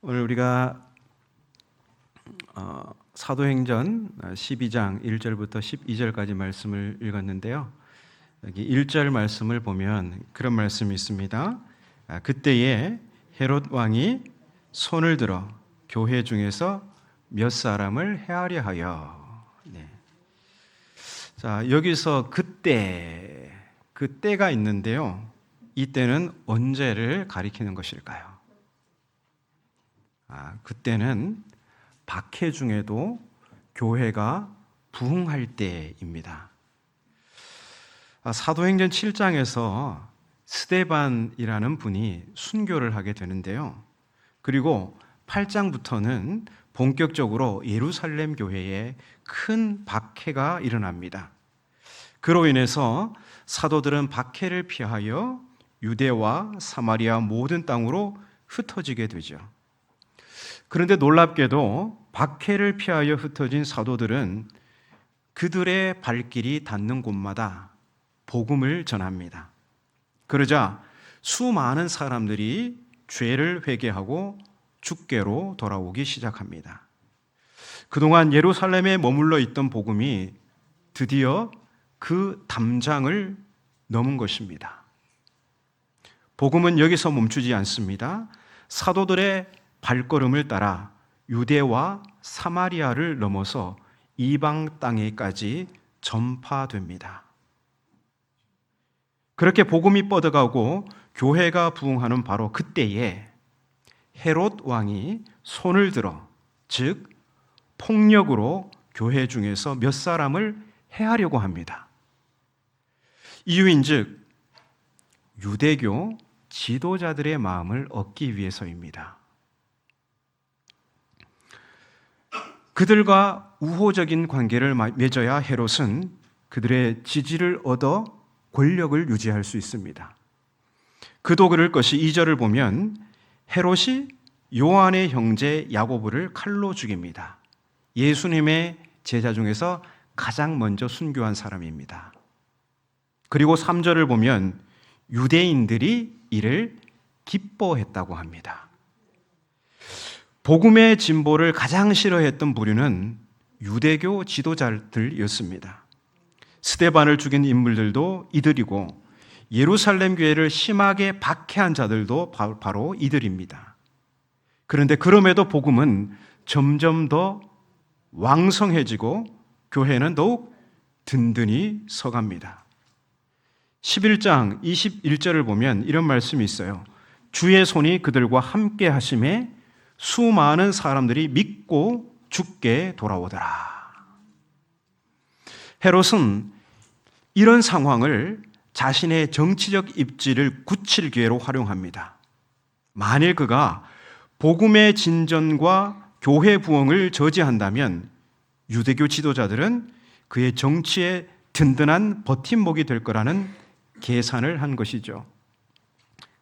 오늘 우리가 사도행전 12장 1절부터 12절까지 말씀을 읽었는데요. 여기 1절 말씀을 보면 그런 말씀이 있습니다. 그때에 헤롯 왕이 손을 들어 교회 중에서 몇 사람을 해하려 하여. 자, 여기서 그때가 있는데요. 이때는 언제를 가리키는 것일까요? 그때는 박해 중에도 교회가 부흥할 때입니다. 사도행전 7장에서 스데반이라는 분이 순교를 하게 되는데요. 그리고 8장부터는 본격적으로 예루살렘 교회에 큰 박해가 일어납니다. 그로 인해서 사도들은 박해를 피하여 유대와 사마리아 모든 땅으로 흩어지게 되죠. 그런데 놀랍게도 박해를 피하여 흩어진 사도들은 그들의 발길이 닿는 곳마다 복음을 전합니다. 그러자 수많은 사람들이 죄를 회개하고 주께로 돌아오기 시작합니다. 그동안 예루살렘에 머물러 있던 복음이 드디어 그 담장을 넘은 것입니다. 복음은 여기서 멈추지 않습니다. 사도들의 발걸음을 따라 유대와 사마리아를 넘어서 이방 땅에까지 전파됩니다. 그렇게 복음이 뻗어가고 교회가 부흥하는 바로 그때에 헤롯 왕이 손을 들어, 즉 폭력으로 교회 중에서 몇 사람을 해하려고 합니다. 이유인즉 유대교 지도자들의 마음을 얻기 위해서입니다. 그들과 우호적인 관계를 맺어야 헤롯은 그들의 지지를 얻어 권력을 유지할 수 있습니다. 그도 그럴 것이 2절을 보면 헤롯이 요한의 형제 야고보를 칼로 죽입니다. 예수님의 제자 중에서 가장 먼저 순교한 사람입니다. 그리고 3절을 보면 유대인들이 이를 기뻐했다고 합니다. 복음의 진보를 가장 싫어했던 부류는 유대교 지도자들이었습니다. 스데반을 죽인 인물들도 이들이고 예루살렘 교회를 심하게 박해한 자들도 바로 이들입니다. 그런데 그럼에도 복음은 점점 더 왕성해지고 교회는 더욱 든든히 서갑니다. 11장 21절을 보면 이런 말씀이 있어요. 주의 손이 그들과 함께 하심에 수많은 사람들이 믿고 주께 돌아오더라. 헤롯은 이런 상황을 자신의 정치적 입지를 굳힐 기회로 활용합니다. 만일 그가 복음의 진전과 교회 부흥을 저지한다면 유대교 지도자들은 그의 정치에 든든한 버팀목이 될 거라는 계산을 한 것이죠.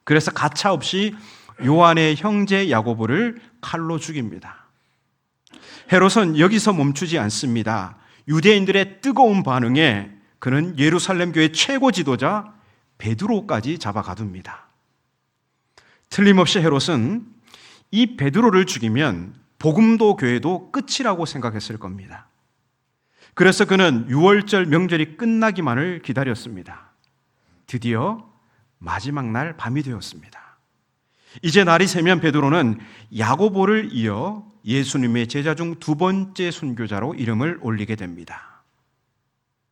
그래서 가차없이 요한의 형제 야고보를 칼로 죽입니다. 헤롯은 여기서 멈추지 않습니다. 유대인들의 뜨거운 반응에 그는 예루살렘 교회 최고 지도자 베드로까지 잡아가둡니다. 틀림없이 헤롯은 이 베드로를 죽이면 복음도 교회도 끝이라고 생각했을 겁니다. 그래서 그는 유월절 명절이 끝나기만을 기다렸습니다. 드디어 마지막 날 밤이 되었습니다. 이제 날이 새면 베드로는 야고보를 이어 예수님의 제자 중 두 번째 순교자로 이름을 올리게 됩니다.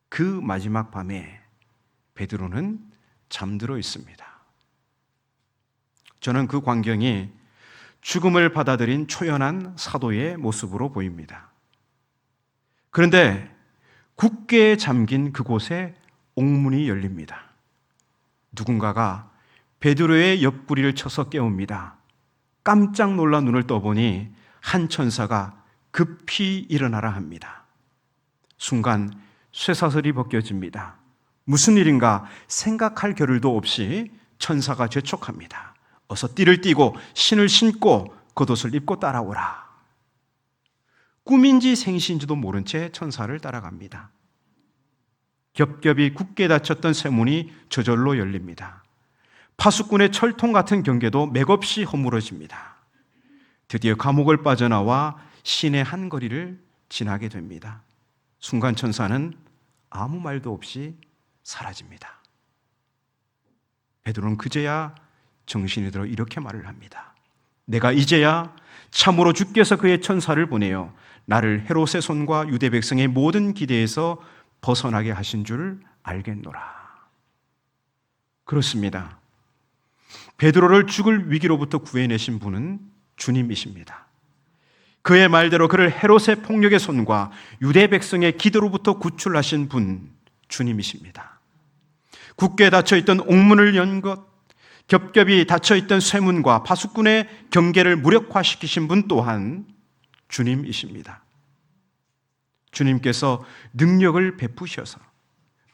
그 마지막 밤에 베드로는 잠들어 있습니다. 저는 그 광경이 죽음을 받아들인 초연한 사도의 모습으로 보입니다. 그런데 굳게 잠긴 그곳에 옥문이 열립니다. 누군가가 베드로의 옆구리를 쳐서 깨웁니다. 깜짝 놀라 눈을 떠보니 한 천사가 급히 일어나라 합니다. 순간 쇠사슬이 벗겨집니다. 무슨 일인가 생각할 겨를도 없이 천사가 재촉합니다. 어서 띠를 띠고 신을 신고 겉옷을 입고 따라오라. 꿈인지 생시인지도 모른 채 천사를 따라갑니다. 겹겹이 굳게 닫혔던 쇠문이 저절로 열립니다. 파수꾼의 철통 같은 경계도 맥없이 허물어집니다. 드디어 감옥을 빠져나와 시내 한 거리를 지나게 됩니다. 순간 천사는 아무 말도 없이 사라집니다. 베드로는 그제야 정신이 들어 이렇게 말을 합니다. 내가 이제야 참으로 주께서 그의 천사를 보내어 나를 헤롯의 손과 유대 백성의 모든 기대에서 벗어나게 하신 줄 알겠노라. 그렇습니다. 베드로를 죽을 위기로부터 구해내신 분은 주님이십니다. 그의 말대로 그를 헤롯의 폭력의 손과 유대 백성의 기대로부터 구출하신 분 주님이십니다. 굳게 닫혀있던 옥문을 연 것, 겹겹이 닫혀있던 쇠문과 파수꾼의 경계를 무력화시키신 분 또한 주님이십니다. 주님께서 능력을 베푸셔서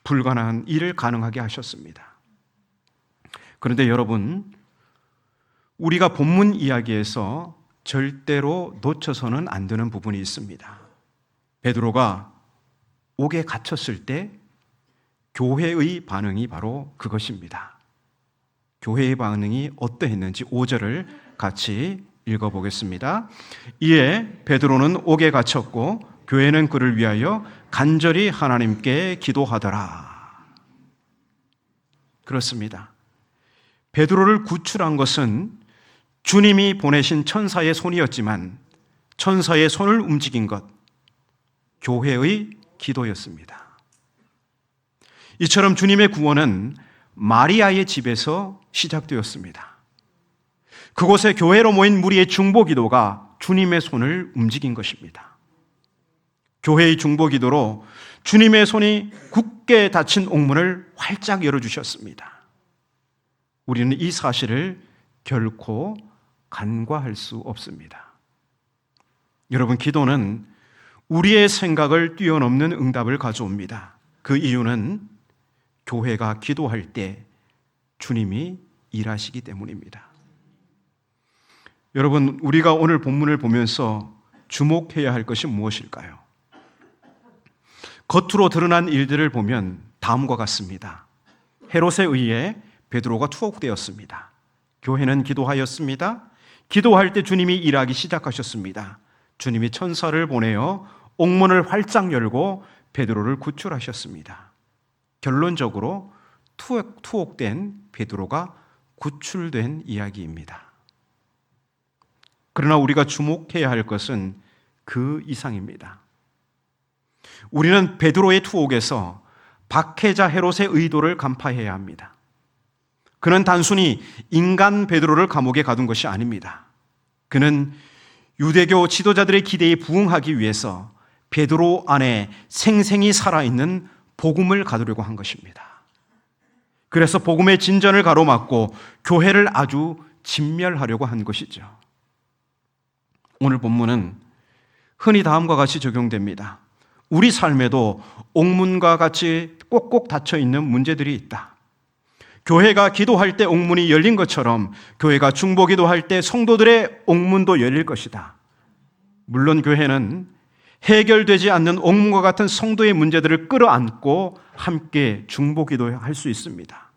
불가능한 일을 가능하게 하셨습니다. 그런데 여러분, 우리가 본문 이야기에서 절대로 놓쳐서는 안 되는 부분이 있습니다. 베드로가 옥에 갇혔을 때 교회의 반응이 바로 그것입니다. 교회의 반응이 어떠했는지 5절을 같이 읽어보겠습니다. 이에 베드로는 옥에 갇혔고 교회는 그를 위하여 간절히 하나님께 기도하더라. 그렇습니다. 베드로를 구출한 것은 주님이 보내신 천사의 손이었지만 천사의 손을 움직인 것, 교회의 기도였습니다. 이처럼 주님의 구원은 마리아의 집에서 시작되었습니다. 그곳에 교회로 모인 무리의 중보기도가 주님의 손을 움직인 것입니다. 교회의 중보기도로 주님의 손이 굳게 닫힌 옥문을 활짝 열어주셨습니다. 우리는 이 사실을 결코 간과할 수 없습니다. 여러분, 기도는 우리의 생각을 뛰어넘는 응답을 가져옵니다. 그 이유는 교회가 기도할 때 주님이 일하시기 때문입니다. 여러분, 우리가 오늘 본문을 보면서 주목해야 할 것이 무엇일까요? 겉으로 드러난 일들을 보면 다음과 같습니다. 헤롯에 의해 베드로가 투옥되었습니다. 교회는 기도하였습니다. 기도할 때 주님이 일하기 시작하셨습니다. 주님이 천사를 보내어 옥문을 활짝 열고 베드로를 구출하셨습니다. 결론적으로 투옥된 베드로가 구출된 이야기입니다. 그러나 우리가 주목해야 할 것은 그 이상입니다. 우리는 베드로의 투옥에서 박해자 헤롯의 의도를 간파해야 합니다. 그는 단순히 인간 베드로를 감옥에 가둔 것이 아닙니다. 그는 유대교 지도자들의 기대에 부응하기 위해서 베드로 안에 생생히 살아있는 복음을 가두려고 한 것입니다. 그래서 복음의 진전을 가로막고 교회를 아주 진멸하려고 한 것이죠. 오늘 본문은 흔히 다음과 같이 적용됩니다. 우리 삶에도 옥문과 같이 꼭꼭 닫혀있는 문제들이 있다. 교회가 기도할 때 옥문이 열린 것처럼 교회가 중보기도할 때 성도들의 옥문도 열릴 것이다. 물론 교회는 해결되지 않는 옥문과 같은 성도의 문제들을 끌어안고 함께 중보기도할 수 있습니다.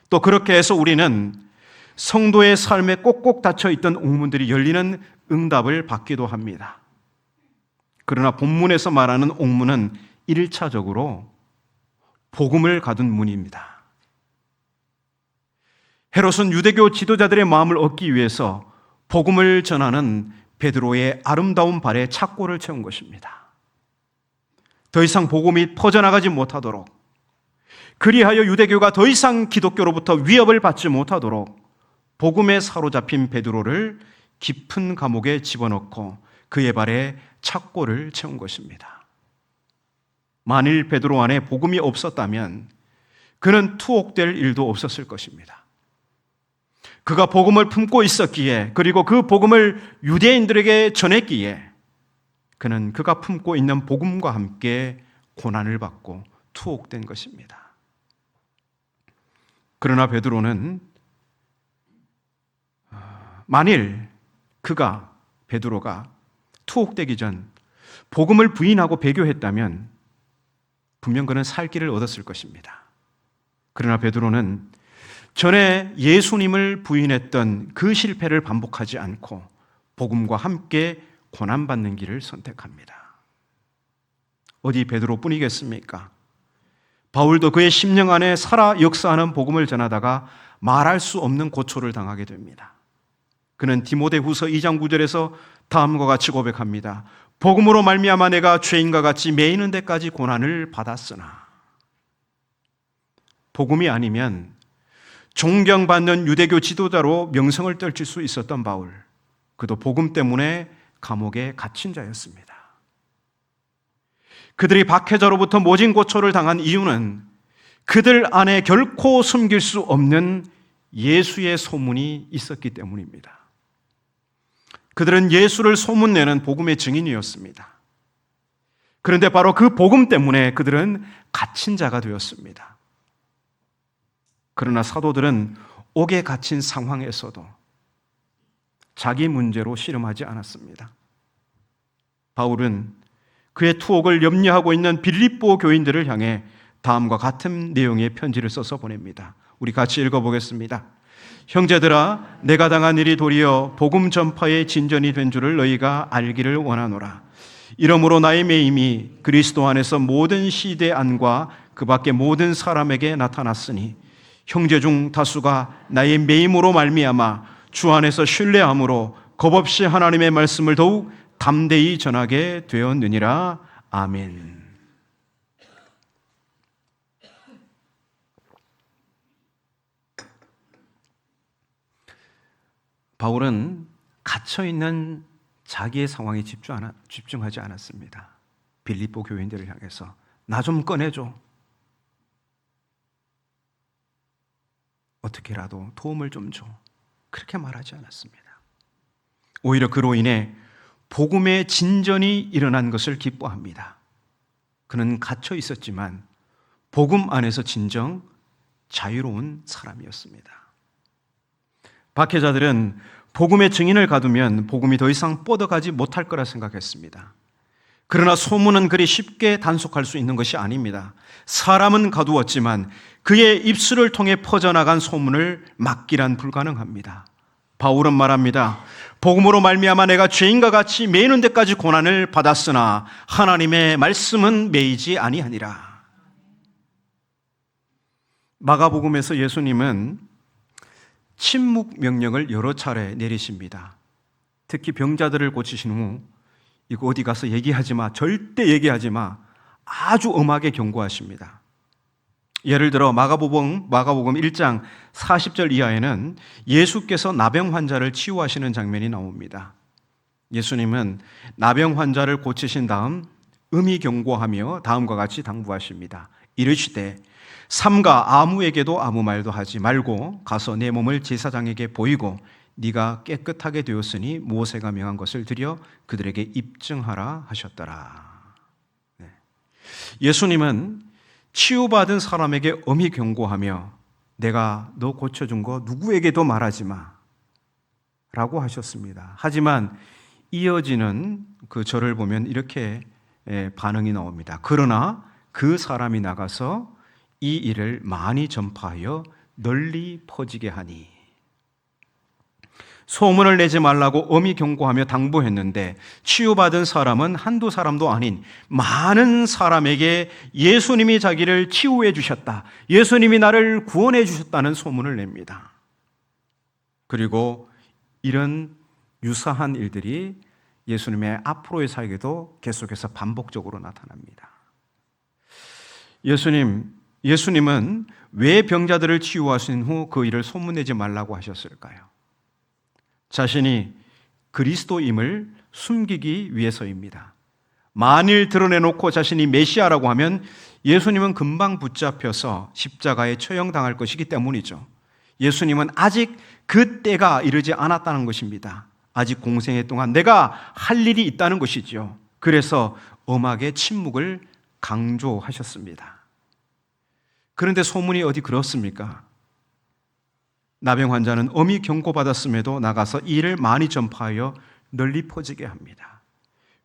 또 그렇게 해서 우리는 성도의 삶에 꼭꼭 닫혀있던 옥문들이 열리는 응답을 받기도 합니다. 그러나 본문에서 말하는 옥문은 1차적으로 복음을 가둔 문입니다. 헤롯은 유대교 지도자들의 마음을 얻기 위해서 복음을 전하는 베드로의 아름다운 발에 착고를 채운 것입니다. 더 이상 복음이 퍼져나가지 못하도록, 그리하여 유대교가 더 이상 기독교로부터 위협을 받지 못하도록 복음에 사로잡힌 베드로를 깊은 감옥에 집어넣고 그의 발에 착고를 채운 것입니다. 만일 베드로 안에 복음이 없었다면 그는 투옥될 일도 없었을 것입니다. 그가 복음을 품고 있었기에, 그리고 그 복음을 유대인들에게 전했기에 그는 그가 품고 있는 복음과 함께 고난을 받고 투옥된 것입니다. 그러나 베드로는 만일 베드로가 투옥되기 전 복음을 부인하고 배교했다면 분명 그는 살 길을 얻었을 것입니다. 그러나 베드로는 전에 예수님을 부인했던 그 실패를 반복하지 않고 복음과 함께 고난받는 길을 선택합니다. 어디 베드로뿐이겠습니까? 바울도 그의 심령 안에 살아 역사하는 복음을 전하다가 말할 수 없는 고초를 당하게 됩니다. 그는 디모데후서 2장 9절에서 다음과 같이 고백합니다. 복음으로 말미암아 내가 죄인과 같이 매이는 데까지 고난을 받았으나. 복음이 아니면 존경받는 유대교 지도자로 명성을 떨칠 수 있었던 바울, 그도 복음 때문에 감옥에 갇힌 자였습니다. 그들이 박해자로부터 모진 고초를 당한 이유는 그들 안에 결코 숨길 수 없는 예수의 소문이 있었기 때문입니다. 그들은 예수를 소문내는 복음의 증인이었습니다. 그런데 바로 그 복음 때문에 그들은 갇힌 자가 되었습니다. 그러나 사도들은 옥에 갇힌 상황에서도 자기 문제로 씨름하지 않았습니다. 바울은 그의 투옥을 염려하고 있는 빌립보 교인들을 향해 다음과 같은 내용의 편지를 써서 보냅니다. 우리 같이 읽어보겠습니다. 형제들아, 내가 당한 일이 도리어 복음 전파의 진전이 된 줄을 너희가 알기를 원하노라. 이러므로 나의 매임이 그리스도 안에서 모든 시대 안과 그 밖에 모든 사람에게 나타났으니 형제 중 다수가 나의 매임으로 말미암아 주 안에서 신뢰함으로 겁없이 하나님의 말씀을 더욱 담대히 전하게 되었느니라. 아멘. 바울은 갇혀있는 자기의 상황에 집중하지 않았습니다. 빌립보 교인들을 향해서 나 좀 꺼내줘. 어떻게라도 도움을 좀 줘. 그렇게 말하지 않았습니다. 오히려 그로 인해 복음의 진전이 일어난 것을 기뻐합니다. 그는 갇혀 있었지만 복음 안에서 진정 자유로운 사람이었습니다. 박해자들은 복음의 증인을 가두면 복음이 더 이상 뻗어가지 못할 거라 생각했습니다. 그러나 소문은 그리 쉽게 단속할 수 있는 것이 아닙니다. 사람은 가두었지만 그의 입술을 통해 퍼져나간 소문을 막기란 불가능합니다. 바울은 말합니다. 복음으로 말미암아 내가 죄인과 같이 매이는 데까지 고난을 받았으나 하나님의 말씀은 매이지 아니하니라. 마가복음에서 예수님은 침묵 명령을 여러 차례 내리십니다. 특히 병자들을 고치신 후 이거 어디 가서 얘기하지 마, 절대 얘기하지 마, 아주 엄하게 경고하십니다. 예를 들어 마가복음 1장 40절 이하에는 예수께서 나병 환자를 치유하시는 장면이 나옵니다. 예수님은 나병 환자를 고치신 다음 음히 경고하며 다음과 같이 당부하십니다. 이르시되 삼가 아무에게도 아무 말도 하지 말고 가서 내 몸을 제사장에게 보이고 네가 깨끗하게 되었으니 모세가 명한 것을 드려 그들에게 입증하라 하셨더라. 네. 예수님은 치유받은 사람에게 엄히 경고하며 내가 너 고쳐준 거 누구에게도 말하지 마 라고 하셨습니다. 하지만 이어지는 그 절을 보면 이렇게 반응이 나옵니다. 그러나 그 사람이 나가서 이 일을 많이 전파하여 널리 퍼지게 하니. 소문을 내지 말라고 엄히 경고하며 당부했는데 치유받은 사람은 한두 사람도 아닌 많은 사람에게 예수님이 자기를 치유해 주셨다, 예수님이 나를 구원해 주셨다는 소문을 냅니다. 그리고 이런 유사한 일들이 예수님의 앞으로의 사역에도 계속해서 반복적으로 나타납니다. 예수님은 왜 병자들을 치유하신 후 그 일을 소문내지 말라고 하셨을까요? 자신이 그리스도임을 숨기기 위해서입니다. 만일 드러내놓고 자신이 메시아라고 하면 예수님은 금방 붙잡혀서 십자가에 처형당할 것이기 때문이죠. 예수님은 아직 그 때가 이르지 않았다는 것입니다. 아직 공생애 동안 내가 할 일이 있다는 것이죠. 그래서 엄하게 침묵을 강조하셨습니다. 그런데 소문이 어디 그렇습니까? 나병 환자는 엄히 경고받았음에도 나가서 이 일을 많이 전파하여 널리 퍼지게 합니다.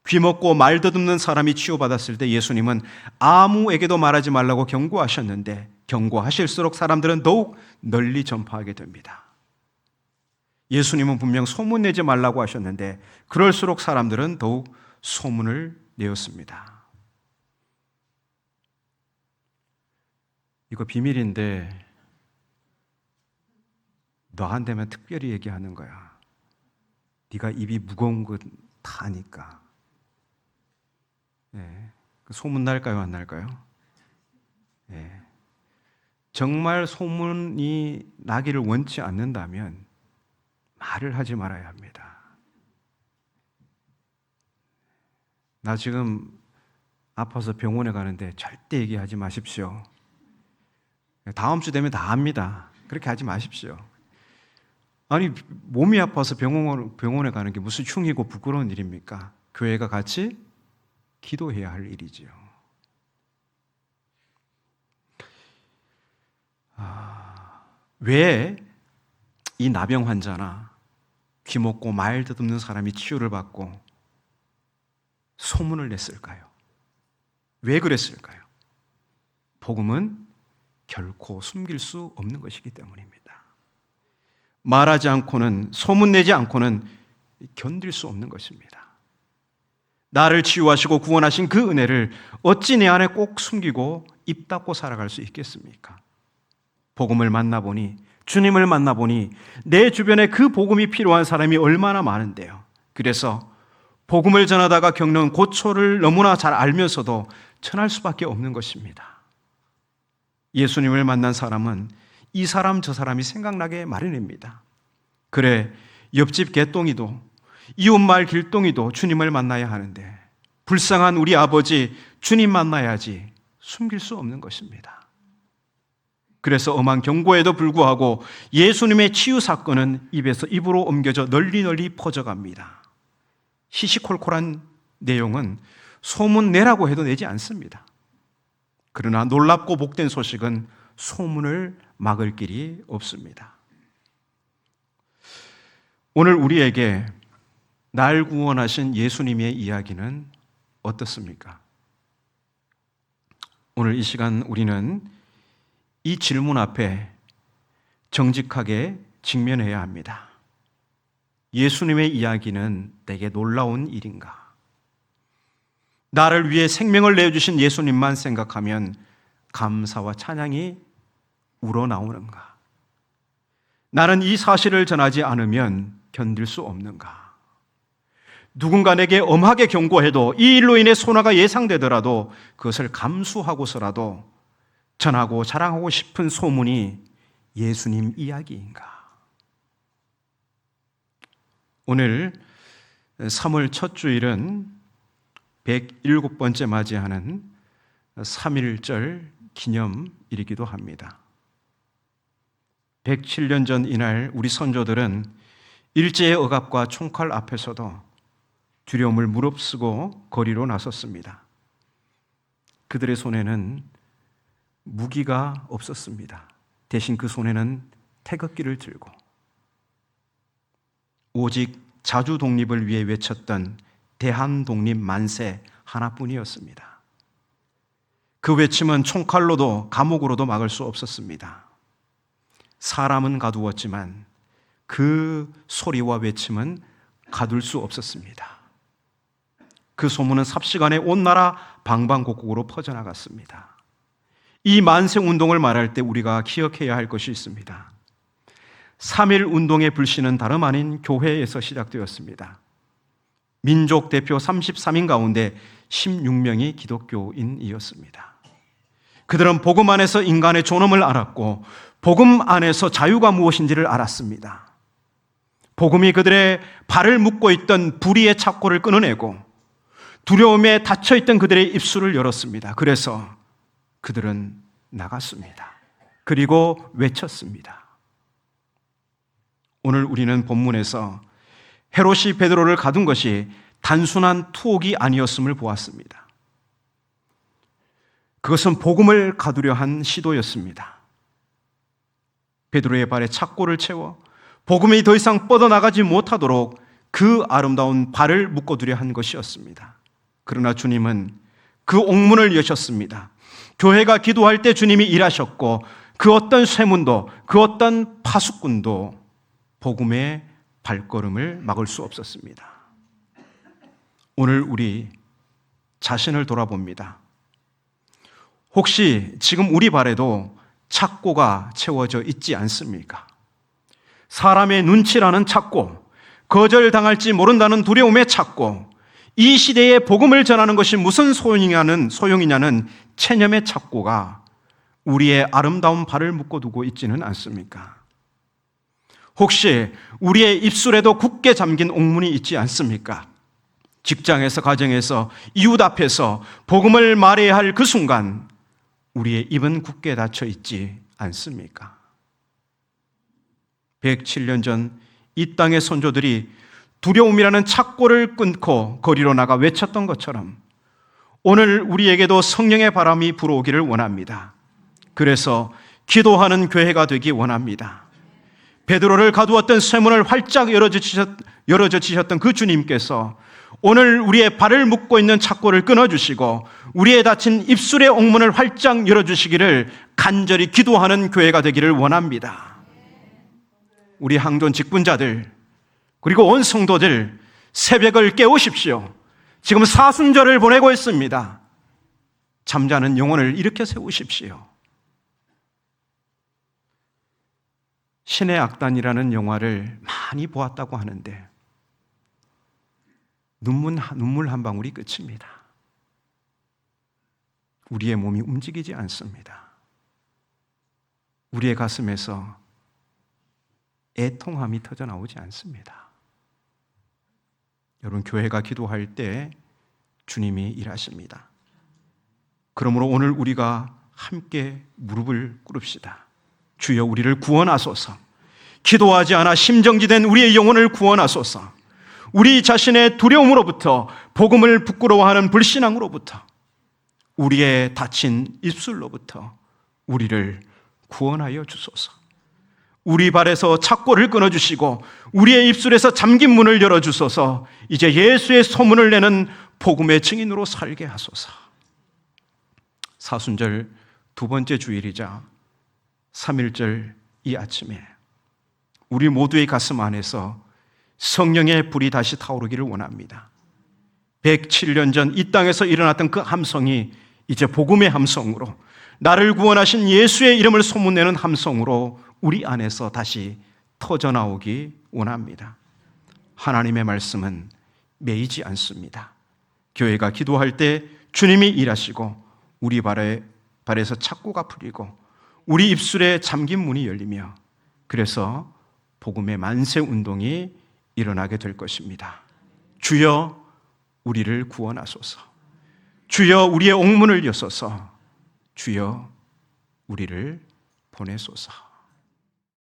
귀먹고 말 더듬는 사람이 치유받았을 때 예수님은 아무에게도 말하지 말라고 경고하셨는데 경고하실수록 사람들은 더욱 널리 전파하게 됩니다. 예수님은 분명 소문내지 말라고 하셨는데 그럴수록 사람들은 더욱 소문을 내었습니다. 이거 비밀인데 너한테만 특별히 얘기하는 거야. 네가 입이 무거운 건 다 아니까. 네. 소문 날까요, 안 날까요? 네. 정말 소문이 나기를 원치 않는다면 말을 하지 말아야 합니다. 나 지금 아파서 병원에 가는데 절대 얘기하지 마십시오. 다음 주 되면 다 압니다. 그렇게 하지 마십시오. 아니, 몸이 아파서 병원에 가는 게 무슨 흉이고 부끄러운 일입니까? 교회가 같이 기도해야 할 일이지요. 왜 이 나병 환자나 귀먹고 말 더듬는 사람이 치유를 받고 소문을 냈을까요? 왜 그랬을까요? 복음은 결코 숨길 수 없는 것이기 때문입니다. 말하지 않고는, 소문내지 않고는 견딜 수 없는 것입니다. 나를 치유하시고 구원하신 그 은혜를 어찌 내 안에 꼭 숨기고 입 닫고 살아갈 수 있겠습니까? 복음을 만나보니, 주님을 만나보니 내 주변에 그 복음이 필요한 사람이 얼마나 많은데요. 그래서 복음을 전하다가 겪는 고초를 너무나 잘 알면서도 전할 수밖에 없는 것입니다. 예수님을 만난 사람은 이 사람 저 사람이 생각나게 마련입니다. 그래, 옆집 개똥이도 이웃마을 길동이도 주님을 만나야 하는데 불쌍한 우리 아버지 주님 만나야지 숨길 수 없는 것입니다. 그래서 엄한 경고에도 불구하고 예수님의 치유 사건은 입에서 입으로 옮겨져 널리 퍼져갑니다. 시시콜콜한 내용은 소문 내라고 해도 내지 않습니다. 그러나 놀랍고 복된 소식은 소문을 막을 길이 없습니다. 오늘 우리에게 날 구원하신 예수님의 이야기는 어떻습니까? 오늘 이 시간 우리는 이 질문 앞에 정직하게 직면해야 합니다. 예수님의 이야기는 내게 놀라운 일인가? 나를 위해 생명을 내어주신 예수님만 생각하면 감사와 찬양이 우러나오는가? 나는 이 사실을 전하지 않으면 견딜 수 없는가? 누군가 내게 엄하게 경고해도 이 일로 인해 손해가 예상되더라도 그것을 감수하고서라도 전하고 자랑하고 싶은 소문이 예수님 이야기인가? 오늘 3월 첫 주일은 107번째 맞이하는 3.1절 기념일이기도 합니다. 107년 전 이날 우리 선조들은 일제의 억압과 총칼 앞에서도 두려움을 무릅쓰고 거리로 나섰습니다. 그들의 손에는 무기가 없었습니다. 대신 그 손에는 태극기를 들고 오직 자주 독립을 위해 외쳤던 대한독립 만세 하나뿐이었습니다. 그 외침은 총칼로도 감옥으로도 막을 수 없었습니다. 사람은 가두었지만 그 소리와 외침은 가둘 수 없었습니다. 그 소문은 삽시간에 온 나라 방방곡곡으로 퍼져나갔습니다. 이 만세 운동을 말할 때 우리가 기억해야 할 것이 있습니다. 3.1 운동의 불씨는 다름 아닌 교회에서 시작되었습니다. 민족 대표 33인 가운데 16명이 기독교인이었습니다. 그들은 복음 안에서 인간의 존엄을 알았고 복음 안에서 자유가 무엇인지를 알았습니다. 복음이 그들의 발을 묶고 있던 불의의 착고를 끊어내고 두려움에 닫혀있던 그들의 입술을 열었습니다. 그래서 그들은 나갔습니다. 그리고 외쳤습니다. 오늘 우리는 본문에서 헤롯이 베드로를 가둔 것이 단순한 투옥이 아니었음을 보았습니다. 그것은 복음을 가두려 한 시도였습니다. 베드로의 발에 착고를 채워 복음이 더 이상 뻗어나가지 못하도록 그 아름다운 발을 묶어두려 한 것이었습니다. 그러나 주님은 그 옥문을 여셨습니다. 교회가 기도할 때 주님이 일하셨고 그 어떤 쇠문도 그 어떤 파수꾼도 복음의 발걸음을 막을 수 없었습니다. 오늘 우리 자신을 돌아봅니다. 혹시 지금 우리 발에도 착고가 채워져 있지 않습니까? 사람의 눈치라는 착고, 거절당할지 모른다는 두려움의 착고, 이 시대에 복음을 전하는 것이 무슨 소용이냐는 체념의 착고가 우리의 아름다운 발을 묶어두고 있지는 않습니까? 혹시 우리의 입술에도 굳게 잠긴 옥문이 있지 않습니까? 직장에서, 가정에서, 이웃 앞에서 복음을 말해야 할 그 순간 우리의 입은 굳게 닫혀 있지 않습니까? 107년 전 이 땅의 선조들이 두려움이라는 착고를 끊고 거리로 나가 외쳤던 것처럼 오늘 우리에게도 성령의 바람이 불어오기를 원합니다. 그래서 기도하는 교회가 되기 원합니다. 베드로를 가두었던 쇠문을 활짝 열어주셨던 그 주님께서 오늘 우리의 발을 묶고 있는 착고를 끊어주시고 우리의 닫힌 입술의 옥문을 활짝 열어주시기를 간절히 기도하는 교회가 되기를 원합니다. 우리 항존 직분자들 그리고 온 성도들 새벽을 깨우십시오. 지금 사순절을 보내고 있습니다. 잠자는 영혼을 일으켜 세우십시오. 신의 악단이라는 영화를 많이 보았다고 하는데 눈물 한 방울이 끝입니다. 우리의 몸이 움직이지 않습니다. 우리의 가슴에서 애통함이 터져나오지 않습니다. 여러분, 교회가 기도할 때 주님이 일하십니다. 그러므로 오늘 우리가 함께 무릎을 꿇읍시다. 주여 우리를 구원하소서. 기도하지 않아 심정지된 우리의 영혼을 구원하소서. 우리 자신의 두려움으로부터, 복음을 부끄러워하는 불신앙으로부터, 우리의 닫힌 입술로부터 우리를 구원하여 주소서. 우리 발에서 착고를 끊어주시고 우리의 입술에서 잠긴 문을 열어주소서. 이제 예수의 소문을 내는 복음의 증인으로 살게 하소서. 사순절 두 번째 주일이자 3.1절 이 아침에 우리 모두의 가슴 안에서 성령의 불이 다시 타오르기를 원합니다. 107년 전 이 땅에서 일어났던 그 함성이 이제 복음의 함성으로, 나를 구원하신 예수의 이름을 소문내는 함성으로 우리 안에서 다시 터져나오기 원합니다. 하나님의 말씀은 매이지 않습니다. 교회가 기도할 때 주님이 일하시고 우리 발에서 착고가 풀리고 우리 입술에 잠긴 문이 열리며 그래서 복음의 만세 운동이 일어나게 될 것입니다. 주여 우리를 구원하소서. 주여 우리의 옥문을 여소서. 주여 우리를 보내소서.